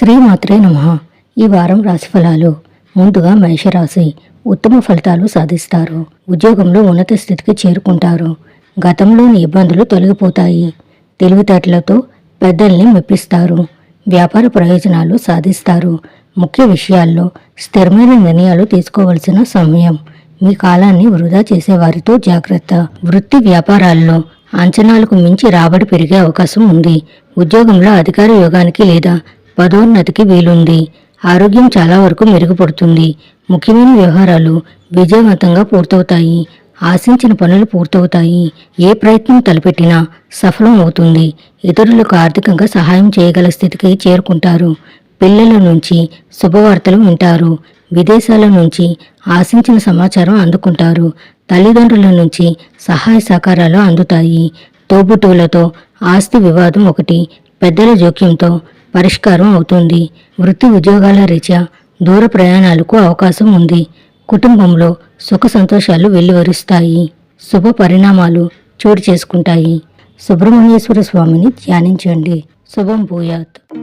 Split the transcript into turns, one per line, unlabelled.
శ్రీమాత్రే నమః. ఈ వారం రాశిఫలాలు. ముందుగా మేషరాశి. ఉత్తమ ఫలితాలు సాధిస్తారు. ఉద్యోగంలో ఉన్నత స్థితికి చేరుకుంటారు. గతంలోని ఇబ్బందులు తొలగిపోతాయి. తెలివితేటలతో పెద్దల్ని మెప్పిస్తారు. వ్యాపార ప్రయోజనాలు సాధిస్తారు. ముఖ్య విషయాల్లో స్థిరమైన నిర్ణయాలు తీసుకోవలసిన సమయం. మీ కాలాన్ని వృధా చేసేవారితో జాగ్రత్త. వృత్తి వ్యాపారాల్లో అంచనాలకు మించి రాబడి పెరిగే అవకాశం ఉంది. ఉద్యోగంలో అధికార యోగానికి లేదా పదోన్నతికి వీలుంది. ఆరోగ్యం చాలా వరకు మెరుగుపడుతుంది. ముఖ్యమైన వ్యవహారాలు విజయవంతంగా పూర్తవుతాయి. ఆశించిన పనులు పూర్తవుతాయి. ఏ ప్రయత్నం తలపెట్టినా సఫలం అవుతుంది. ఇతరులకు ఆర్థికంగా సహాయం చేయగల స్థితికి చేరుకుంటారు. పిల్లల నుంచి శుభవార్తలు వింటారు. విదేశాల నుంచి ఆశించిన సమాచారం అందుకుంటారు. తల్లిదండ్రుల నుంచి సహాయ సహకారాలు అందుతాయి. తోబుట్టువులతో ఆస్తి వివాదం ఒకటి పెద్దల జోక్యంతో పరిష్కారం అవుతుంది. వృత్తి ఉద్యోగాల రీత్యా దూర ప్రయాణాలకు అవకాశం ఉంది. కుటుంబంలో సుఖ సంతోషాలు వెల్లువరుస్తాయి. శుభ పరిణామాలు చోటు చేసుకుంటాయి. సుబ్రహ్మణ్యేశ్వర స్వామిని ధ్యానించండి. శుభం భూయాత్.